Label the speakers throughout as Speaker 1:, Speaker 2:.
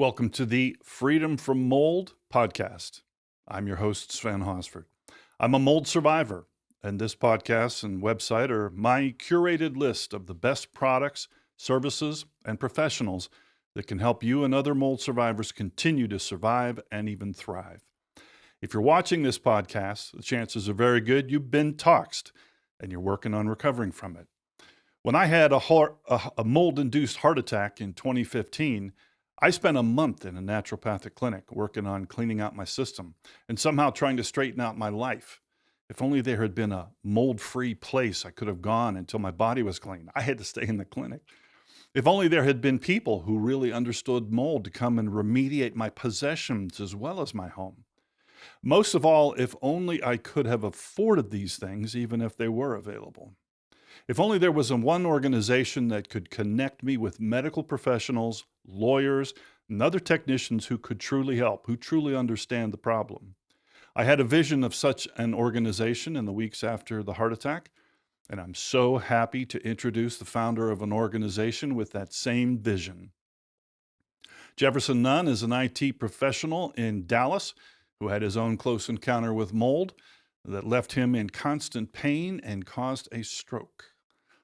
Speaker 1: Welcome to the Freedom from Mold podcast. I'm your host, Sven Hosford. I'm a mold survivor, and this podcast and website are my curated list of the best products, services, and professionals that can help you and other mold survivors continue to survive and even thrive. If you're watching this podcast, the chances are very good you've been toxed and you're working on recovering from it. When I had a mold-induced heart attack in 2015, I spent a month in a naturopathic clinic working on cleaning out my system and somehow trying to straighten out my life. If only there had been a mold-free place I could have gone until my body was clean. I had to stay in the clinic. If only there had been people who really understood mold to come and remediate my possessions as well as my home. Most of all, if only I could have afforded these things, even if they were available. If only there was one organization that could connect me with medical professionals, lawyers, and other technicians who could truly help, who truly understand the problem. I had a vision of such an organization in the weeks after the heart attack, and I'm so happy to introduce the founder of an organization with that same vision. Jefferson Nunn is an IT professional in Dallas who had his own close encounter with mold that left him in constant pain and caused a stroke.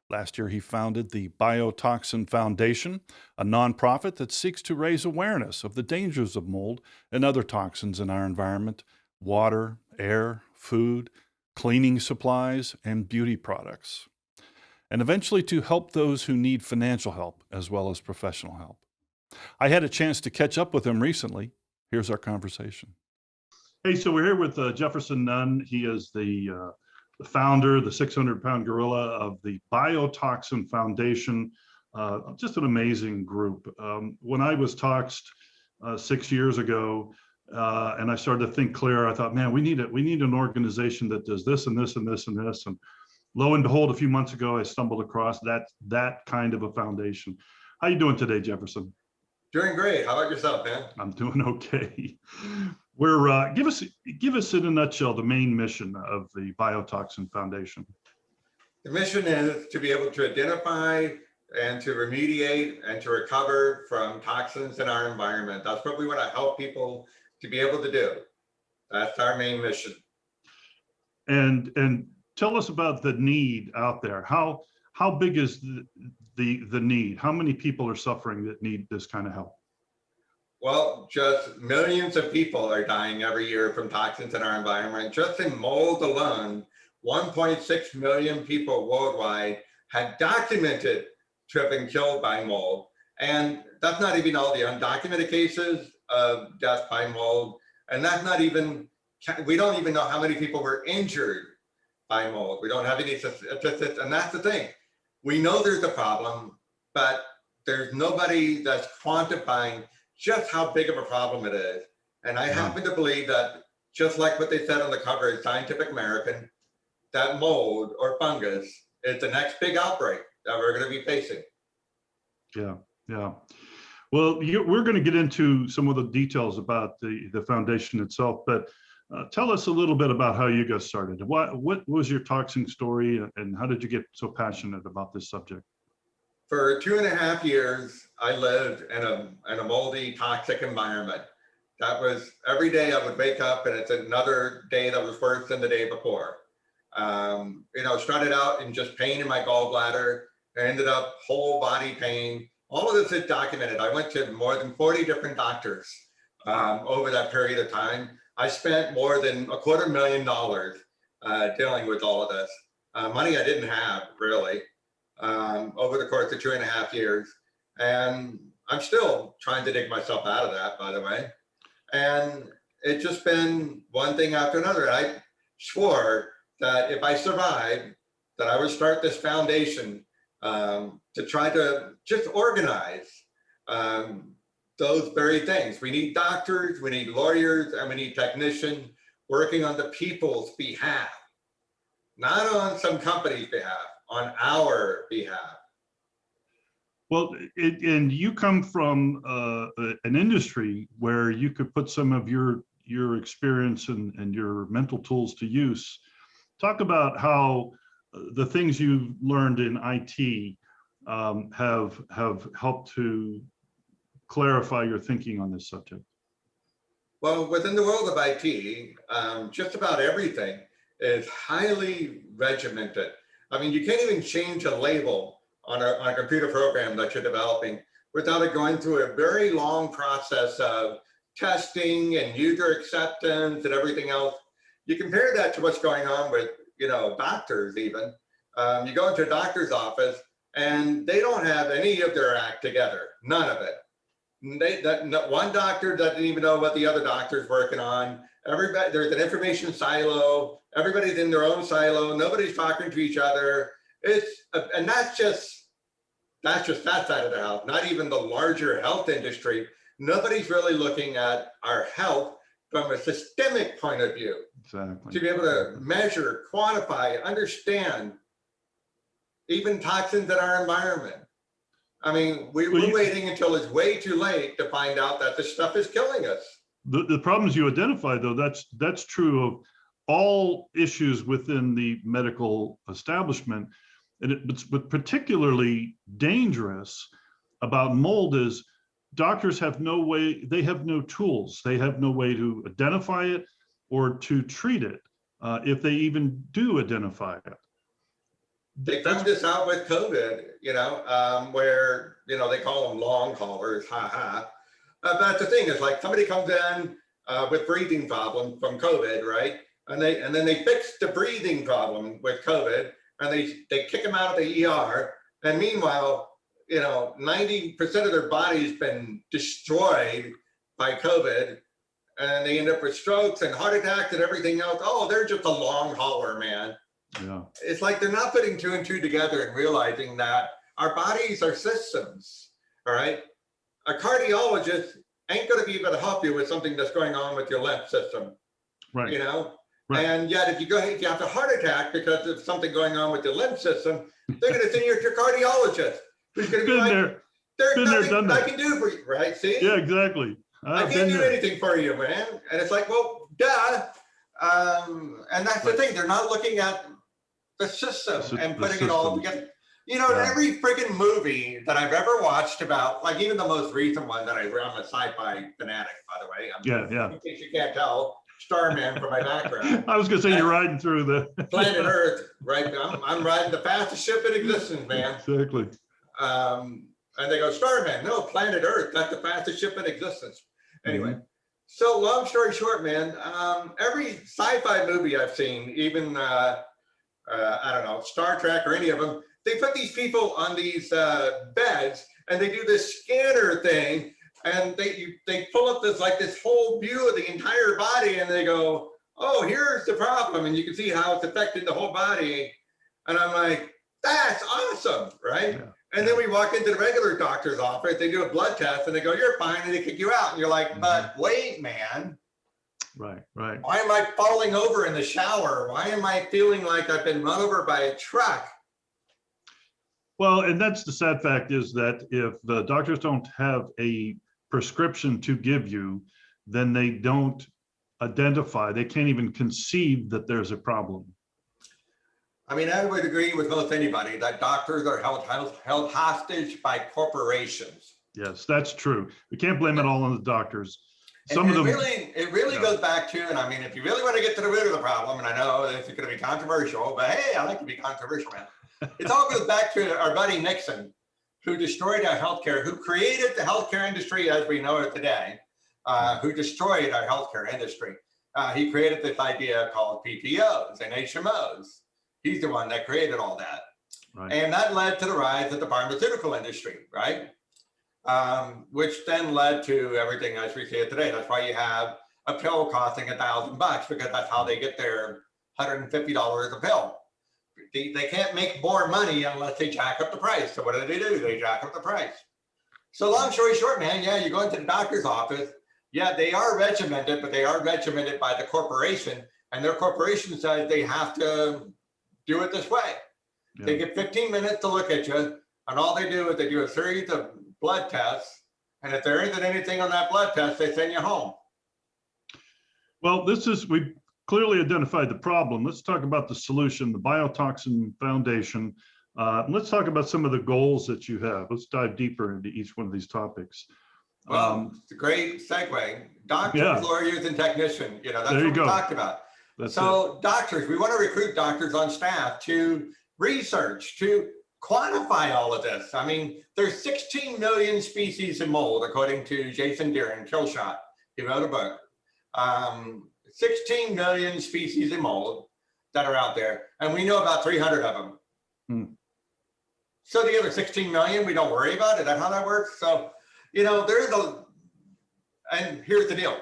Speaker 1: Last year, he founded the Biotoxin Foundation, a nonprofit that seeks to raise awareness of the dangers of mold and other toxins in our environment, water, air, food, cleaning supplies, and beauty products, and eventually to help those who need financial help as well as professional help. I had a chance to catch up with him recently. Here's our conversation. Hey, so we're here with Jefferson Nunn. He is the founder, the 600-pound gorilla of the Biotoxin Foundation. Just an amazing group. When I was toxed 6 years ago, and I started to think clear, I thought, man, we need an organization that does this and this and this and this. And lo and behold, a few months ago, I stumbled across that kind of a foundation. How you doing today, Jefferson?
Speaker 2: Doing great. How about yourself, man?
Speaker 1: I'm doing okay. We're give us in a nutshell the main mission of the Biotoxin Foundation.
Speaker 2: The mission is to be able to identify and to remediate and to recover from toxins in our environment. That's what we want to help people to be able to do. That's our main mission.
Speaker 1: And tell us about the need out there. How big is the need? How many people are suffering that need this kind of help?
Speaker 2: Well, just millions of people are dying every year from toxins in our environment. Just in mold alone, 1.6 million people worldwide had documented to have been killed by mold. And that's not even all the undocumented cases of death by mold. And that's not even, we don't even know how many people were injured by mold. We don't have any statistics, and that's the thing. We know there's a problem, but there's nobody that's quantifying just how big of a problem it is. And I happen to believe that, just like what they said on the cover of Scientific American, that mold or fungus is the next big outbreak that we're going to be facing.
Speaker 1: Yeah. Well, we're going to get into some of the details about the foundation itself, but tell us a little bit about how you got started. What was your toxin story, and how did you get so passionate about this subject?
Speaker 2: For 2.5 years, I lived in a moldy, toxic environment. That was every day I would wake up and it's another day that was worse than the day before. Started out in just pain in my gallbladder. I ended up whole body pain. All of this is documented. I went to more than 40 different doctors over that period of time. I spent more than $250,000 dealing with all of this. Money I didn't have, really. Over the course of 2.5 years. And I'm still trying to dig myself out of that, by the way. And it's just been one thing after another. I swore that if I survived, that I would start this foundation to try to just organize those very things. We need doctors, we need lawyers, and we need technicians working on the people's behalf, not on some company's behalf, on our behalf.
Speaker 1: Well, and you come from an industry where you could put some of your experience and your mental tools to use. Talk about how the things you've learned in IT have helped to clarify your thinking on this subject.
Speaker 2: Well, within the world of IT, just about everything is highly regimented. I mean, you can't even change a label on a computer program that you're developing without it going through a very long process of testing and user acceptance and everything else. You compare that to what's going on with, doctors even. You go into a doctor's office and they don't have any of their act together, none of it. One doctor doesn't even know what the other doctor's working on. Everybody, there's an information silo. Everybody's in their own silo. Nobody's talking to each other. And that's just that side of the house. Not even the larger health industry. Nobody's really looking at our health from a systemic point of view.
Speaker 1: Exactly.
Speaker 2: To be able to measure, quantify, understand even toxins in our environment. I mean, we're waiting until it's way too late to find out that this stuff is killing us.
Speaker 1: The problems you identified, though, that's true of all issues within the medical establishment. And what's particularly dangerous about mold is doctors have no way, they have no tools. They have no way to identify it or to treat it, if they even do identify it.
Speaker 2: They found this out with COVID, where, they call them long haulers, but the thing is, like, somebody comes in with breathing problem from COVID, right? And then they fix the breathing problem with COVID, and they kick them out of the ER. And meanwhile, 90% of their body's been destroyed by COVID, and they end up with strokes and heart attacks and everything else. Oh, they're just a long hauler, man.
Speaker 1: Yeah.
Speaker 2: It's like they're not putting two and two together and realizing that our bodies are systems, all right? A cardiologist ain't going to be able to help you with something that's going on with your lymph system,
Speaker 1: right?
Speaker 2: Right. And yet, if you have a heart attack because of something going on with your lymph system, they're going to send you to your cardiologist, who's going to be like, "There's nothing I can do for you," right? See?
Speaker 1: Yeah, exactly.
Speaker 2: I can't do anything for you, man. And it's like, well, duh. And that's the thing. They're not looking at the system and putting it all together. In every friggin' movie that I've ever watched about, like even the most recent one that I'm a sci-fi fanatic, by the way. In case you can't tell, Starman for my background.
Speaker 1: I was gonna say you're riding through the
Speaker 2: planet Earth, right? I'm riding the fastest ship in existence, man.
Speaker 1: Exactly.
Speaker 2: And they go, Starman, no, planet Earth, that's the fastest ship in existence. Anyway, so long story short, man, every sci-fi movie I've seen, even I don't know, Star Trek or any of them, they put these people on these beds and they do this scanner thing, and they pull up this whole view of the entire body, and they go, oh, here's the problem, and you can see how it's affecting the whole body. And I'm like, that's awesome, right? Yeah. And then we walk into the regular doctor's office, they do a blood test, and they go, you're fine, and they kick you out. And you're like, but wait, man.
Speaker 1: Right.
Speaker 2: Why am I falling over in the shower? Why am I feeling like I've been run over by a truck?
Speaker 1: Well, and that's the sad fact, is that if the doctors don't have a prescription to give you, then they don't identify, they can't even conceive that there's a problem.
Speaker 2: I mean, I would agree with most anybody that doctors are held hostage by corporations.
Speaker 1: Yes, that's true. We can't blame it all on the doctors. It really goes back to, and I mean, if you really want to get to the root of the problem, and I know this is going to be controversial, but hey, I like to be controversial, man. It all goes back to our buddy Nixon, who destroyed our healthcare, who created the healthcare industry as we know it today, who destroyed our healthcare industry. He created this idea called PPOs and HMOs. He's the one that created all that. Right. And that led to the rise of the pharmaceutical industry, right? Which then led to everything as we see it today. That's why you have a pill costing $1,000, because that's how they get their $150 a pill. They can't make more money unless they jack up the price. So what do? They jack up the price. So long story short, man, yeah, you go into the doctor's office. Yeah, they are regimented, but they are regimented by the corporation. And their corporation says they have to do it this way. Yeah. They get 15 minutes to look at you. And all they do is they do a series of blood tests. And if there isn't anything on that blood test, they send you home. Well, we clearly identified the problem. Let's talk about the solution, the Biotoxin Foundation. Let's talk about some of the goals that you have. Let's dive deeper into each one of these topics.
Speaker 2: Well, it's a great segue. Doctors,
Speaker 1: Yeah,
Speaker 2: lawyers, and technicians, that's
Speaker 1: there you
Speaker 2: what we
Speaker 1: go.
Speaker 2: talked about.
Speaker 1: That's it.
Speaker 2: So doctors, we want to recruit doctors on staff to research, to quantify all of this. I mean, there's 16 million species in mold, according to Jason Deering, Killshot. He wrote a book. 16 million species in mold that are out there, and we know about 300 of them. So the other 16 million, we don't worry about it. Is that how that works? So, and here's the deal.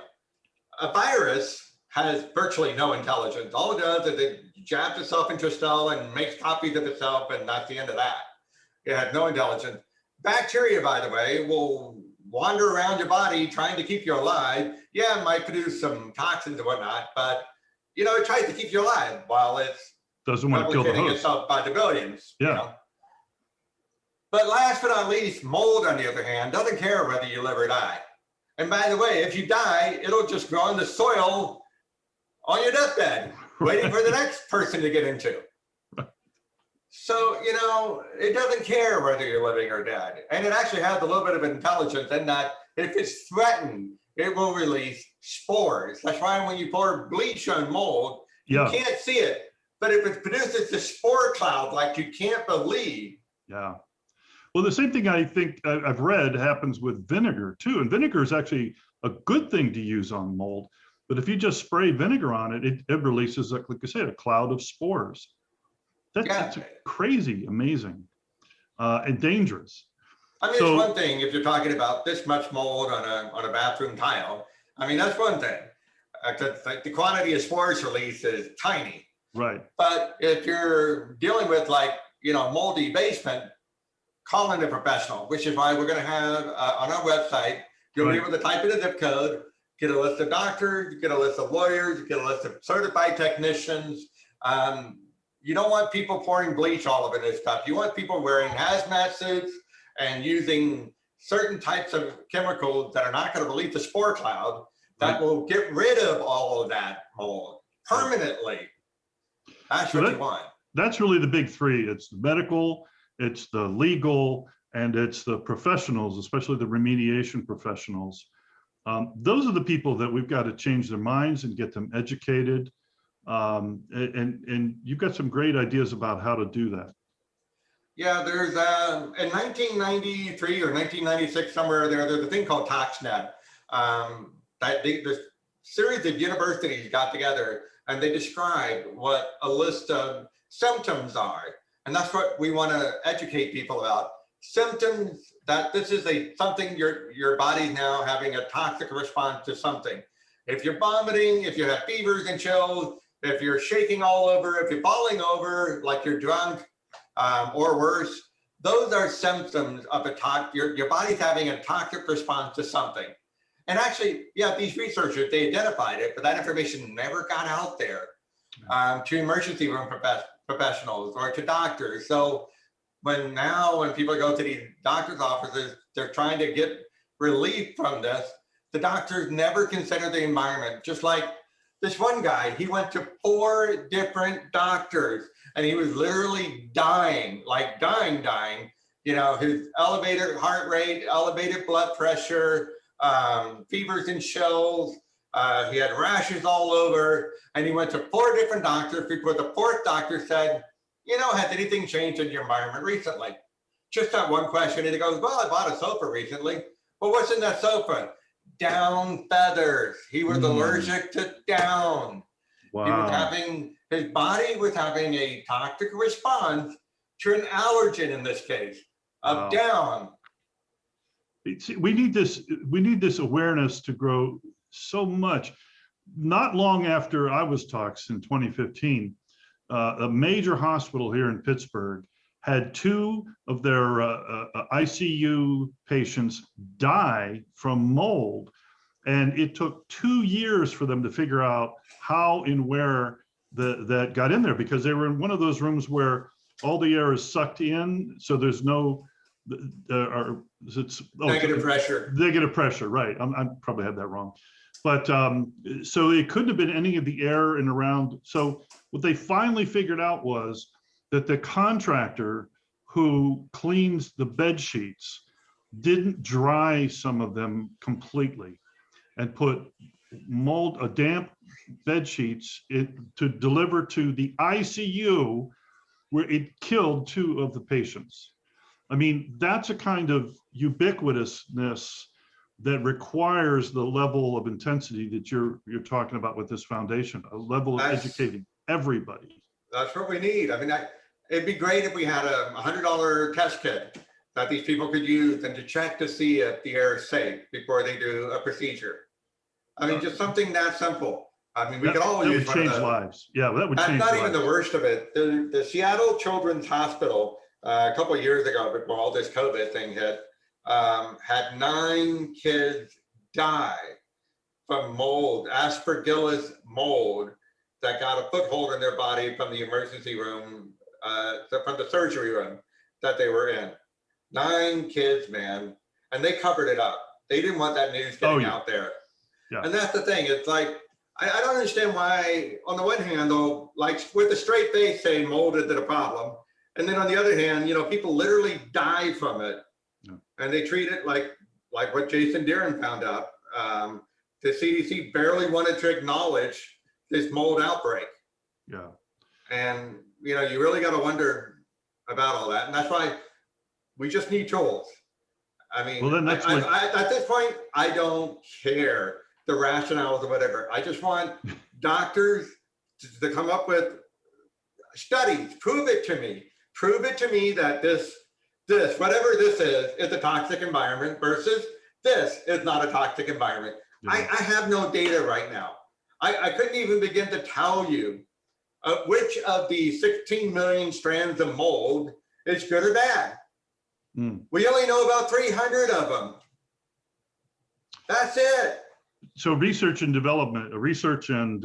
Speaker 2: A virus has virtually no intelligence. All it does is it jabs itself into a cell and makes copies of itself, and that's the end of that. It has no intelligence. Bacteria, by the way, will wander around your body trying to keep you alive. Yeah, it might produce some toxins and whatnot, but it tries to keep you alive while it's
Speaker 1: doesn't want to kill the host
Speaker 2: itself by the billions.
Speaker 1: Yeah.
Speaker 2: But last but not least, mold, on the other hand, doesn't care whether you live or die. And by the way, if you die, it'll just grow in the soil on your deathbed, waiting for the next person to get into. So, it doesn't care whether you're living or dead. And it actually has a little bit of intelligence in that if it's threatened, it will release spores. That's why when you pour bleach on mold, you can't see it. But if it produces the spore cloud like you can't believe.
Speaker 1: Yeah. Well, the same thing I think I've read happens with vinegar too. And vinegar is actually a good thing to use on mold. But if you just spray vinegar on it, it releases, like I said, a cloud of spores. That's crazy, amazing, and dangerous.
Speaker 2: I mean, it's one thing if you're talking about this much mold on a bathroom tile. I mean, that's one thing. The quantity of spores released is tiny.
Speaker 1: Right.
Speaker 2: But if you're dealing with moldy basement, call in a professional, which is why we're going to have on our website, you'll be able to type in a zip code, get a list of doctors, get a list of lawyers, get a list of certified technicians. You don't want people pouring bleach all over this stuff. You want people wearing hazmat suits and using certain types of chemicals that are not going to release the spore cloud that will get rid of all of that mold permanently. That's what you want.
Speaker 1: That's really the big three. It's the medical, it's the legal, and it's the professionals, especially the remediation professionals. Those are the people that we've got to change their minds and get them educated. And you've got some great ideas about how to do that.
Speaker 2: Yeah, there's in 1993 or 1996, somewhere there, there's a thing called ToxNet. The series of universities got together and they described what a list of symptoms are. And that's what we want to educate people about. Symptoms that this is something your body's now having a toxic response to something. If you're vomiting, if you have fevers and chills, if you're shaking all over, if you're falling over like you're drunk, or worse, those are symptoms of your body's having a toxic response to something. And actually, these researchers, they identified it, but that information never got out there to emergency room professionals or to doctors. So when people go to these doctor's offices, they're trying to get relief from this. The doctors never consider the environment. Just like this one guy, he went to 4 different doctors and he was literally dying, like dying. His elevated heart rate, elevated blood pressure, fevers and chills. He had rashes all over, and he went to 4 different doctors before the 4th doctor said, has anything changed in your environment recently? Just that one question. And he goes, well, I bought a sofa recently. Well, what's in that sofa? Down feathers. He was allergic to down.
Speaker 1: Wow.
Speaker 2: His body was having a toxic response to an allergen in this case of down.
Speaker 1: We need this awareness to grow so much. Not long after I was toxed in 2015, a major hospital here in Pittsburgh had 2 of their ICU patients die from mold. And it took 2 years for them to figure out how and where that got in there, because they were in one of those rooms where all the air is sucked in. So there's no,
Speaker 2: Negative pressure.
Speaker 1: Negative pressure, right. I probably had that wrong. But so it couldn't have been any of the air and around. So what they finally figured out was that the contractor who cleans the bed sheets didn't dry some of them completely and put damp bed sheets to deliver to the ICU, where it killed 2 of the patients. I mean, that's a kind of ubiquitousness that requires the level of intensity that you're talking about with this foundation, a level of educating everybody.
Speaker 2: That's what we need. I mean, it'd be great if we had a $100 test kit that these people could use and to check to see if the air is safe before they do a procedure. I mean, just something that simple. I mean, we could all use one of those.
Speaker 1: Change lives. Yeah, that would change lives.
Speaker 2: That's not even the worst of it. The Seattle Children's Hospital, a couple of years ago, before all this COVID thing hit, had 9 kids die from mold, aspergillus mold, that got a foothold in their body from the emergency room, from the surgery room that they were in. 9 kids, man, and they covered it up. They didn't want that news getting out there. Yeah. And that's the thing. It's like, I don't understand why, on the one hand, though, like with a straight face saying mold is the problem. And then on the other hand, people literally die from it. Yeah. And they treat it like what Jason Deeren found out. The CDC barely wanted to acknowledge this mold outbreak.
Speaker 1: Yeah.
Speaker 2: And, you really got to wonder about all that. And that's why we just need tools. I mean, well, then at this point, I don't care the rationales or whatever. I just want doctors to come up with studies. Prove it to me. Prove it to me that this, whatever this is a toxic environment versus this is not a toxic environment. Yeah. I have no data right now. I couldn't even begin to tell you which of the 16 million strands of mold is good or bad. We only know about 300 of them. That's it.
Speaker 1: So research and development, research and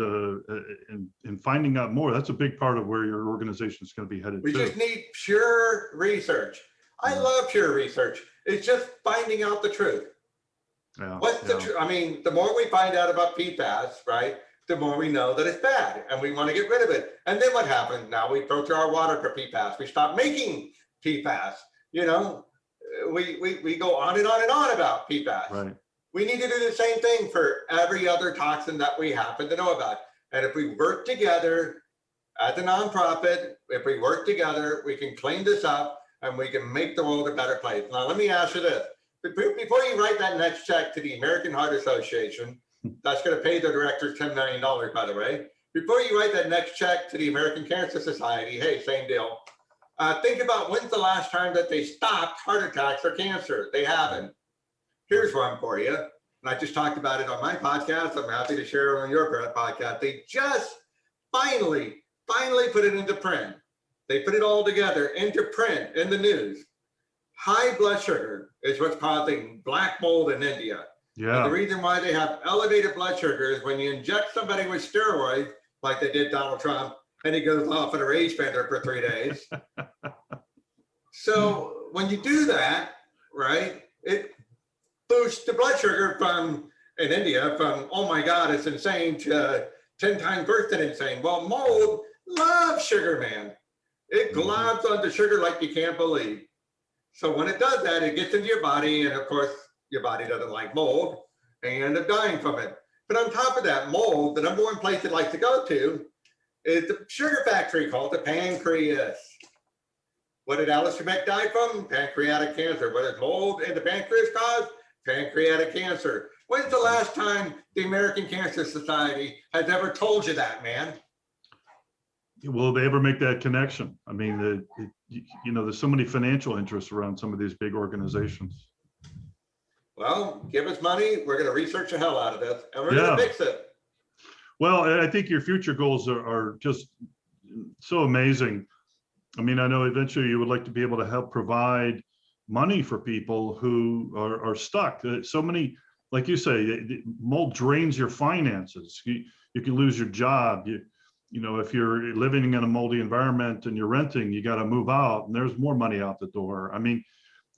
Speaker 1: finding out more, that's a big part of where your organization is going to be headed.
Speaker 2: We just need pure research. I love pure research. It's just finding out the truth. Yeah, what's the truth? I mean, the more we find out about PFAS, right, the more we know that it's bad and we want to get rid of it. And then what happens? Now we filter our water for PFAS. We stop making PFAS. We go on and on and on about PFAS.
Speaker 1: Right.
Speaker 2: We need to do the same thing for every other toxin that we happen to know about. And if we work together as a nonprofit, if we work together, we can clean this up and we can make the world a better place. Now, let me ask you this. Before you write that next check to the American Heart Association, that's going to pay the directors $10 million, by the way. Before you write that next check to the American Cancer Society, hey, same deal. Think about when's the last time that they stopped heart attacks or cancer. They haven't. Here's one for you. And I just talked about it on my podcast. I'm happy to share it on your podcast. They just finally put it into print. They put it all together into print in the news. High blood sugar is what's causing black mold in India. Yeah. And the reason why they have elevated blood sugar is when you inject somebody with steroids, like they did Donald Trump, and he goes off at a rage bender for 3 days. So when you do that, right, it boosts the blood sugar in India from, oh my God, it's insane, to 10 times worse than insane. Well, mold loves sugar, man. It globs onto sugar like you can't believe. So when it does that, it gets into your body, and of course, your body doesn't like mold, and you end up dying from it. But on top of that, mold, the number one place it likes to go to is the sugar factory called the pancreas. What did Alice Trebek die from? Pancreatic cancer. What does mold in the pancreas cause? Pancreatic cancer. When's the last time the American Cancer Society has ever told you that, man?
Speaker 1: Will they ever make that connection? I mean, there's so many financial interests around some of these big organizations.
Speaker 2: Well, give us money. We're going to research the hell out of this, and we're going to fix it.
Speaker 1: Well, I think your future goals are just so amazing. I mean, I know eventually you would like to be able to help provide money for people who are stuck. So many, like you say, mold drains your finances. You can lose your job. If you're living in a moldy environment and you're renting, you got to move out, and there's more money out the door. I mean,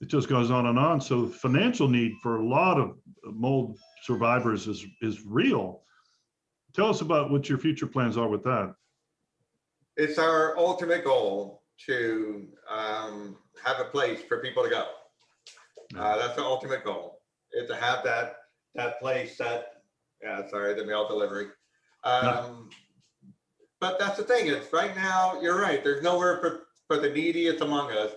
Speaker 1: it just goes on and on. So the financial need for a lot of mold survivors is real. Tell us about what your future plans are with that.
Speaker 2: It's our ultimate goal to have a place for people to go. That's the ultimate goal, is to have that place that, yeah, sorry, the mail delivery.
Speaker 1: No.
Speaker 2: But that's the thing, is right now, you're right, there's nowhere for the neediest among us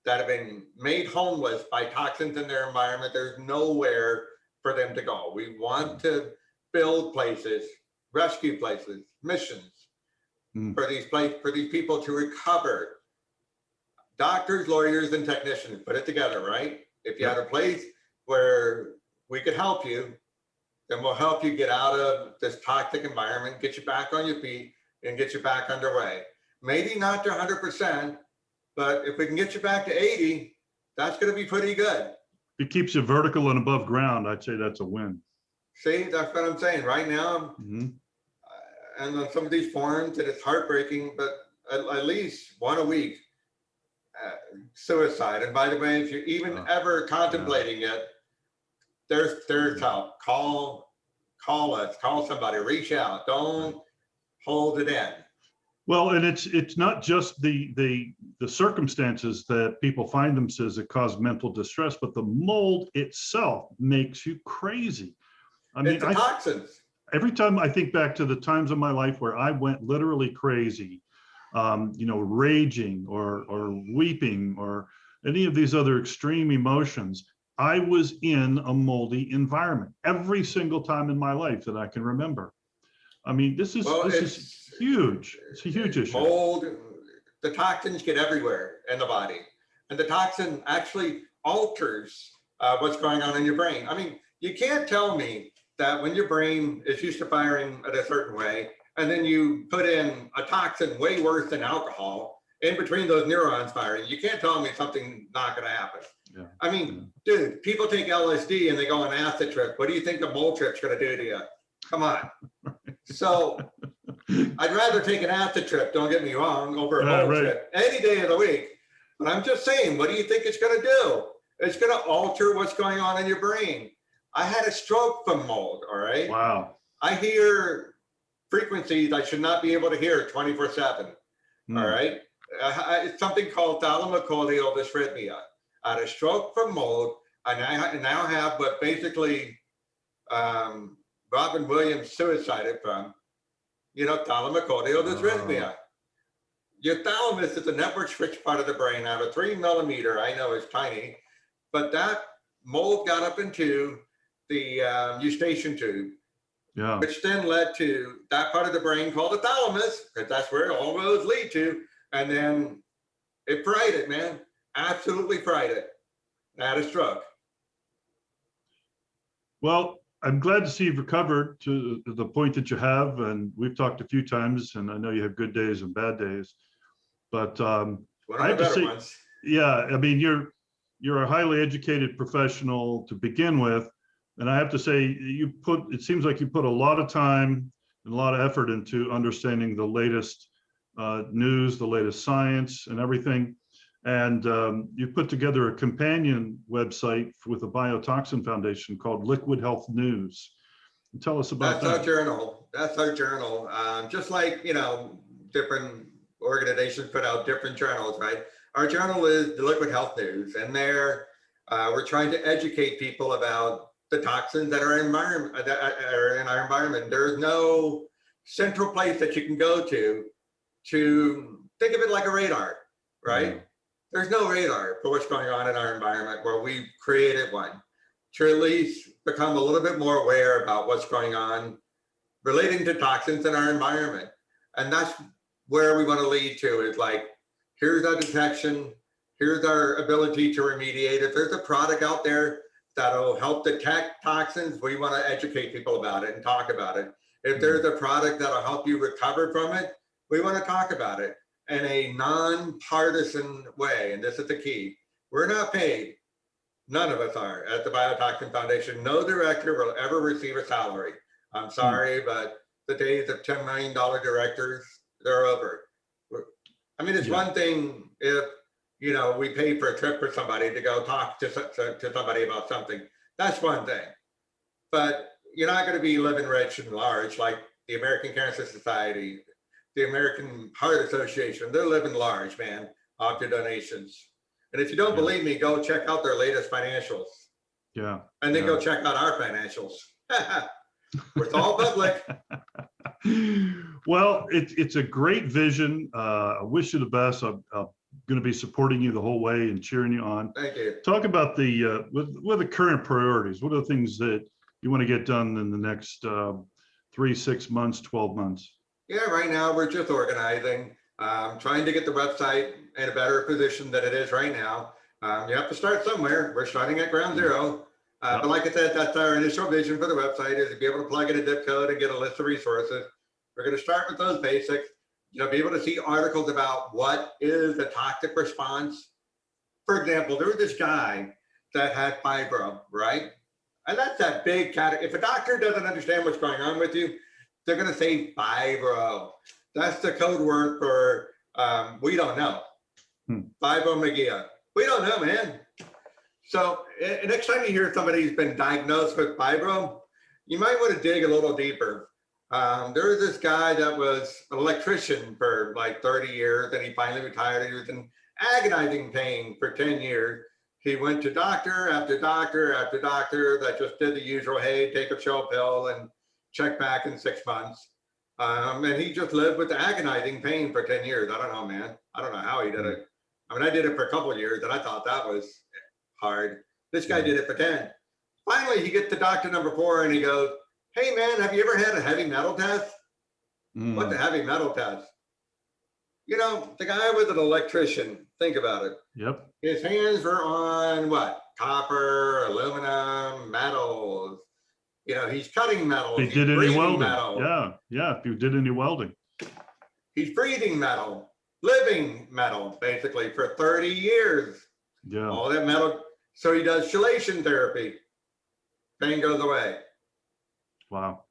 Speaker 2: that have been made homeless by toxins in their environment. There's nowhere for them to go. We want to build places, rescue places, missions for these people to recover. Doctors, lawyers, and technicians put it together, right? If you had a place where we could help you, then we'll help you get out of this toxic environment, get you back on your feet, and get you back underway. Maybe not to 100%, but if we can get you back to 80, that's going to be pretty good.
Speaker 1: It keeps you vertical and above ground. I'd say that's a win.
Speaker 2: See, that's what I'm saying right now. And on some of these forums, and it's heartbreaking, but at least one a week, suicide. And by the way, if you're even ever contemplating it, there's help. Call us, call somebody, reach out. Don't hold it in.
Speaker 1: Well, and it's not just the circumstances that people find themselves that cause mental distress, but the mold itself makes you crazy. I mean,
Speaker 2: it's the toxins.
Speaker 1: Every time I think back to the times of my life where I went literally crazy, raging or weeping or any of these other extreme emotions, I was in a moldy environment every single time in my life that I can remember. I mean, this is huge. It's a huge issue.
Speaker 2: Mold, the toxins get everywhere in the body, and the toxin actually alters what's going on in your brain. I mean, you can't tell me that when your brain is used to firing in a certain way, and then you put in a toxin way worse than alcohol in between those neurons firing, you can't tell me something's not going to happen. Yeah. I mean, dude, people take LSD and they go on an acid trip. What do you think a mold trip's going to do to you? Come on. So I'd rather take an acid trip, don't get me wrong, over a mold trip any day of the week. But I'm just saying, what do you think it's going to do? It's going to alter what's going on in your brain. I had a stroke from mold, all right?
Speaker 1: Wow.
Speaker 2: I hear frequencies I should not be able to hear 24/7, all right? It's something called thalamocortical dysrhythmia. I had a stroke from mold. I now have what basically Robin Williams suicided from, thalamocortical dysrhythmia. Your thalamus is the network switch part of the brain out of 3 millimeter. I know it's tiny, but that mold got up into the eustachian tube, which then led to that part of the brain called the thalamus, because that's where all roads lead to. And then it fried it, man. Absolutely fried it. I had a stroke.
Speaker 1: Well, I'm glad to see you've recovered to the point that you have, and we've talked a few times, and I know you have good days and bad days. But I have to say, I mean, you're a highly educated professional to begin with, and I have to say, it seems like you put a lot of time and a lot of effort into understanding the latest news, the latest science, and everything. And you've put together a companion website with the Biotoxin Foundation called Liquid Health News. Tell us about that.
Speaker 2: That's our journal. That's our journal. Just like, different organizations put out different journals, right? Our journal is the Liquid Health News. And there, we're trying to educate people about the toxins that are in our environment. There's no central place that you can go to think of it like a radar, right? There's no radar for what's going on in our environment, where we've created one to at least become a little bit more aware about what's going on relating to toxins in our environment. And that's where we want to lead to, is like, here's our detection, here's our ability to remediate. If there's a product out there that'll help detect toxins, we want to educate people about it and talk about it. If there's a product that'll help you recover from it, we want to talk about it in a non-partisan way. And this is the key. We're not paid. None of us are at the Biotoxin Foundation. No director will ever receive a salary. I'm sorry, but the days of $10 million directors, they're over. I mean, it's one thing if, we pay for a trip for somebody to go talk to somebody about something. That's one thing. But you're not going to be living rich and large like the American Cancer Society, the American Heart Association. They're living large, man, off your donations. And if you don't
Speaker 1: Yeah.
Speaker 2: believe me, go check out their latest financials.
Speaker 1: Yeah.
Speaker 2: And then
Speaker 1: Yeah.
Speaker 2: go check out our financials. It's all public.
Speaker 1: Well, it's a great vision. I wish you the best. I'm going to be supporting you the whole way and cheering you on.
Speaker 2: Thank you.
Speaker 1: Talk about what are the current priorities? What are the things that you want to get done in the next 3, 6 months, 12 months?
Speaker 2: Yeah, right now we're just organizing, trying to get the website in a better position than it is right now. You have to start somewhere. We're starting at ground zero. But like I said, that's our initial vision for the website, is to be able to plug in a zip code and get a list of resources. We're going to start with those basics, be able to see articles about what is the toxic response. For example, there was this guy that had fibro, right? And that's that big category. If a doctor doesn't understand what's going on with you, they're going to say fibro. That's the code word for we don't know. Fibromyalgia. We don't know, man. So next time you hear somebody's been diagnosed with fibro, you might want to dig a little deeper. There was this guy that was an electrician for like 30 years, and he finally retired. He was in agonizing pain for 10 years. He went to doctor after doctor after doctor that just did the usual, hey, take a chill pill and check back in 6 months. And he just lived with agonizing pain for 10 years. I don't know, man. I don't know how he did it. I mean, I did it for a couple of years and I thought that was hard. This guy did it for 10. Finally, he gets to doctor number 4 and he goes, hey, man, have you ever had a heavy metal test? What's a heavy metal test? The guy was an electrician. Think about it.
Speaker 1: Yep.
Speaker 2: His hands were on what? Copper, aluminum, metals. He's cutting metals.
Speaker 1: If you did any welding.
Speaker 2: Metal.
Speaker 1: Yeah. If you did any welding.
Speaker 2: He's breathing metal, living metal, basically, for 30 years.
Speaker 1: Yeah.
Speaker 2: All that metal. So he does chelation therapy. Pain goes away.
Speaker 1: Wow.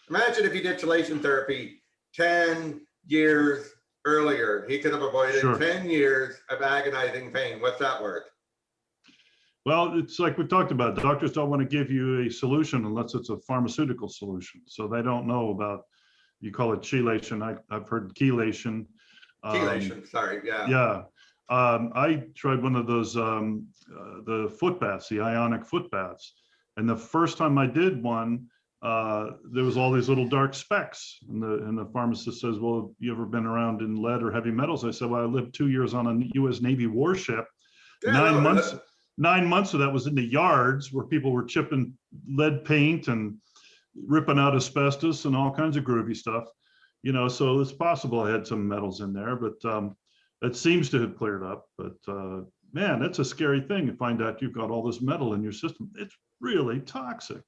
Speaker 2: Imagine if he did chelation therapy 10 years earlier. He could have avoided 10 years of agonizing pain. What's that worth?
Speaker 1: Well, it's like we talked about. Doctors don't want to give you a solution unless it's a pharmaceutical solution. So they don't know about, you call it chelation. I've heard chelation.
Speaker 2: Chelation, sorry, yeah.
Speaker 1: Yeah. I tried one of those, the foot baths, the ionic foot baths. And the first time I did one, there was all these little dark specks. And the pharmacist says, well, you ever been around in lead or heavy metals? I said, well, I lived 2 years on a US Navy warship.
Speaker 2: Yeah,
Speaker 1: 9 months of that was in the yards where people were chipping lead paint and ripping out asbestos and all kinds of groovy stuff. So it's possible I had some metals in there, but it seems to have cleared up. But man, that's a scary thing to find out you've got all this metal in your system. It's really toxic.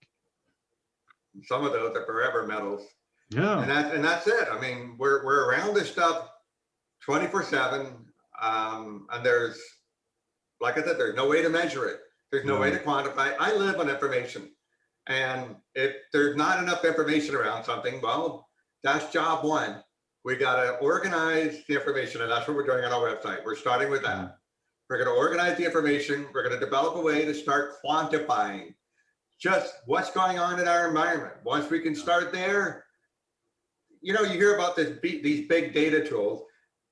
Speaker 2: Some of those are forever metals.
Speaker 1: Yeah.
Speaker 2: And that's it. I mean, we're around this stuff 24/7. And there's, like I said, there's no way to measure it. There's no way to quantify. I live on information. And if there's not enough information around something, well, that's job one. We got to organize the information, and that's what we're doing on our website. We're starting with that. We're going to organize the information. We're going to develop a way to start quantifying just what's going on in our environment. Once we can start there, you hear about these big data tools.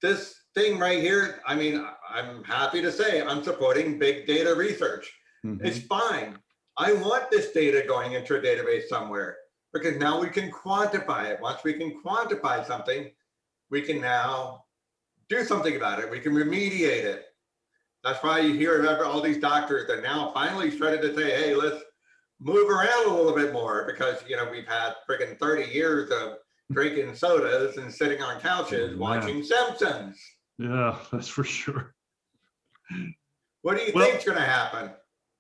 Speaker 2: This thing right here, I mean, I'm happy to say I'm supporting big data research. It's fine. I want this data going into a database somewhere, because now we can quantify it. Once we can quantify something, we can now do something about it. We can remediate it. That's why you hear all these doctors that now finally started to say, hey, let's move around a little bit more, because we've had freaking 30 years of drinking sodas and sitting on couches watching Simpsons.
Speaker 1: Yeah, that's for sure.
Speaker 2: What do you think's going to happen?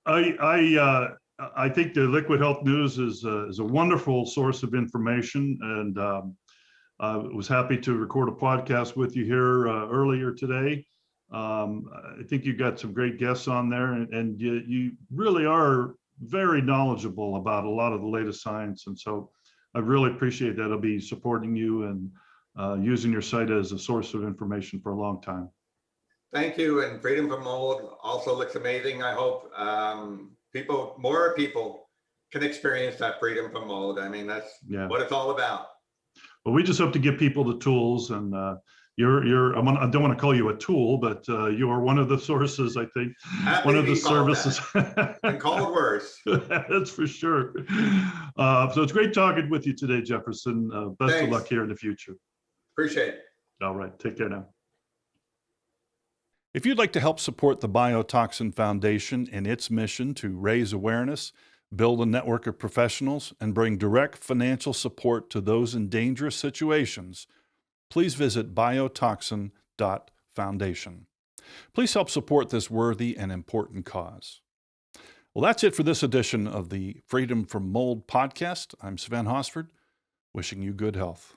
Speaker 1: I think the Liquid Health News is a wonderful source of information, and I was happy to record a podcast with you here earlier today. I think you got some great guests on there, and you really are very knowledgeable about a lot of the latest science. And so I really appreciate that. I'll be supporting you and using your site as a source of information for a long time.
Speaker 2: Thank you. And Freedom from Mold also looks amazing. I hope more people can experience that freedom from mold. I mean, that's what it's all about.
Speaker 1: Well, we just hope to give people the tools and I don't want to call you a tool, but you are one of the sources, I think,
Speaker 2: Happy
Speaker 1: one
Speaker 2: to
Speaker 1: of the
Speaker 2: be called
Speaker 1: services.
Speaker 2: and called worse.
Speaker 1: That's for sure. So it's great talking with you today, Jefferson. Best of
Speaker 2: Thanks.
Speaker 1: luck here in the future.
Speaker 2: Appreciate it.
Speaker 1: All right. Take care now. If you'd like to help support the Biotoxin Foundation in its mission to raise awareness, build a network of professionals, and bring direct financial support to those in dangerous situations, please visit biotoxin.foundation. Please help support this worthy and important cause. Well, that's it for this edition of the Freedom from Mold podcast. I'm Sven Hosford, wishing you good health.